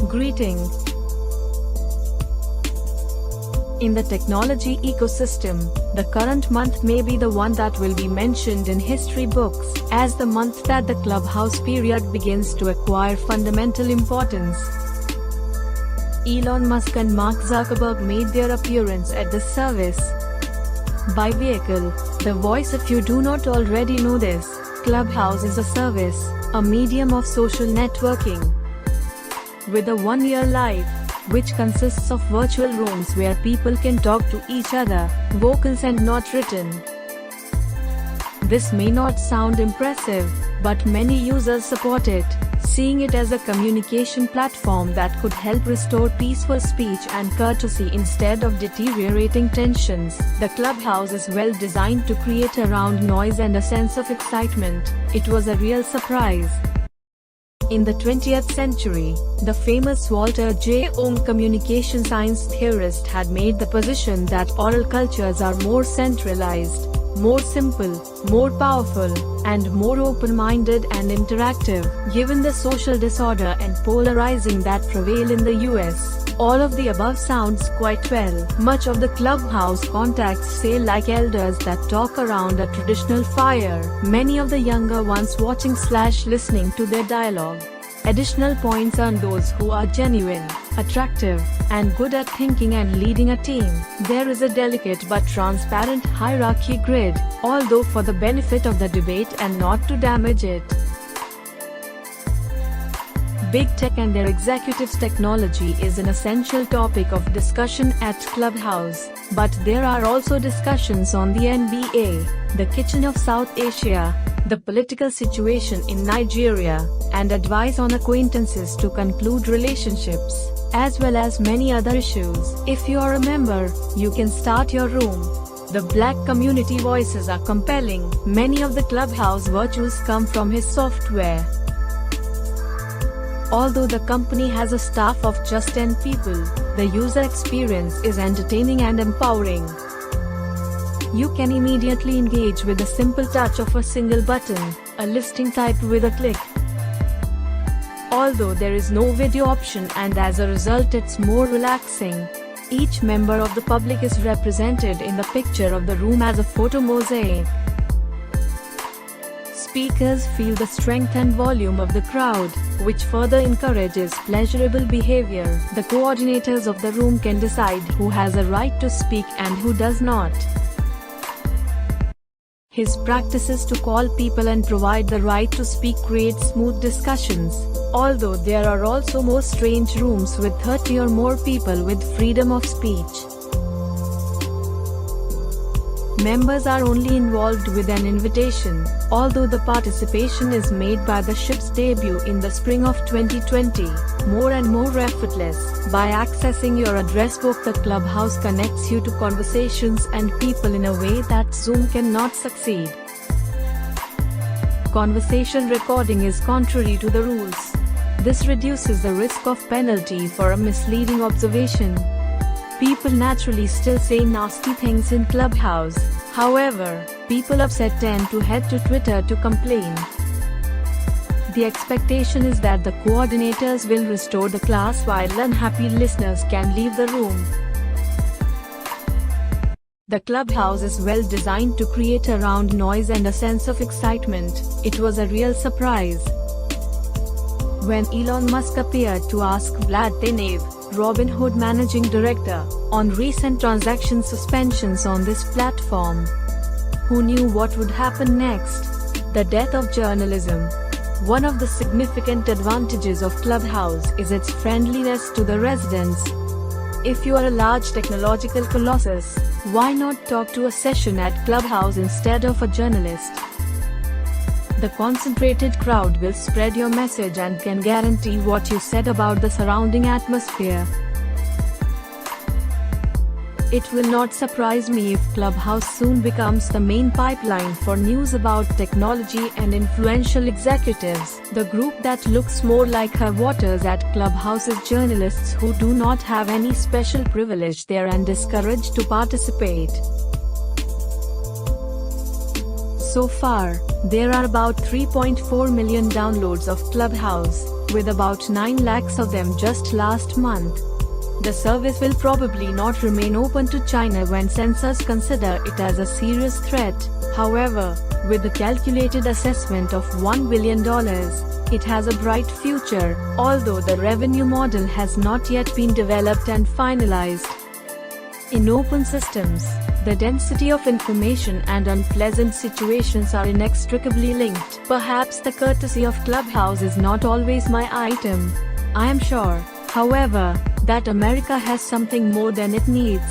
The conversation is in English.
Greeting. In the technology ecosystem, the current month may be the one that will be mentioned in history books as the month that the Clubhouse period begins to acquire fundamental importance. Elon Musk and Mark Zuckerberg made their appearance at the service.By vehicle. The voice. If you do not already know this, Clubhouse is a service, a medium of social networking with a one-year life, which consists of virtual rooms where people can talk to each other, vocals and not written. This may not sound impressive, but many users support it, seeing it as a communication platform that could help restore peaceful speech and courtesy instead of deteriorating tensions. The Clubhouse is well designed to create around noise and a sense of excitement. It was a real surprise. In the 20th century, the famous Walter J. Ong Communication Science Theorist had made the position that oral cultures are more centralized, more simple, more powerful, and more open-minded and interactive, given the social disorder and polarizing that prevail in the US. All of the above sounds quite well. Much of the Clubhouse contacts say like elders that talk around a traditional fire, many of the younger ones watching/listening to their dialogue. Additional points on those who are genuine, attractive, and good at thinking and leading a team. There is a delicate but transparent hierarchy grid, although for the benefit of the debate and not to damage it. Big tech and their executives. Technology is an essential topic of discussion at Clubhouse, but there are also discussions on the NBA, the kitchen of South Asia, the political situation in Nigeria, and advice on acquaintances to conclude relationships, as well as many other issues. If you are a member, you can start your room. The Black community voices are compelling. Many of the Clubhouse virtues come from his software. Although the company has a staff of just 10 people, the user experience is entertaining and empowering. You can immediately engage with the simple touch of a single button, a listing typed with a click. Although there is no video option, and as a result it's more relaxing. Each member of the public is represented in the picture of the room as a photo mosaic. Speakers feel the strength and volume of the crowd, which further encourages pleasurable behavior. The coordinators of the room can decide who has a right to speak and who does not. His practices to call people and provide the right to speak create smooth discussions, although there are also more strange rooms with 30 or more people with freedom of speech. Members are only involved with an invitation, although the participation is made by the ship's debut in the spring of 2020, more and more effortless. By accessing your address book, the Clubhouse connects you to conversations and people in a way that Zoom cannot succeed. Conversation recording is contrary to the rules. This reduces the risk of penalty for a misleading observation. People naturally still say nasty things in Clubhouse. However, people upset tend to head to Twitter to complain. The expectation is that the coordinators will restore the class while unhappy listeners can leave the room. The Clubhouse is well designed to create around noise and a sense of excitement. It was a real surprise when Elon Musk appeared to ask Vlad Tenev, Robinhood managing director, on recent transaction suspensions on this platform. Who knew what would happen next? The death of journalism. One of the significant advantages of Clubhouse is its friendliness to the residents. If you are a large technological colossus, why not talk to a session at Clubhouse instead of a journalist? The concentrated crowd will spread your message and can guarantee what you said about the surrounding atmosphere. It will not surprise me if Clubhouse soon becomes the main pipeline for news about technology and influential executives. The group that looks more like her waters at Clubhouse is journalists who do not have any special privilege there and discouraged to participate. So far, there are about 3.4 million downloads of Clubhouse. with about 9 lakhs of them just last month. The service will probably not remain open to China when censors consider it as a serious threat. However, with a calculated assessment of $1 billion, it has a bright future, although the revenue model has not yet been developed and finalized. In open systems, the density of information and unpleasant situations are inextricably linked. Perhaps the courtesy of Clubhouse is not always my item. I am sure, however, that America has something more than it needs.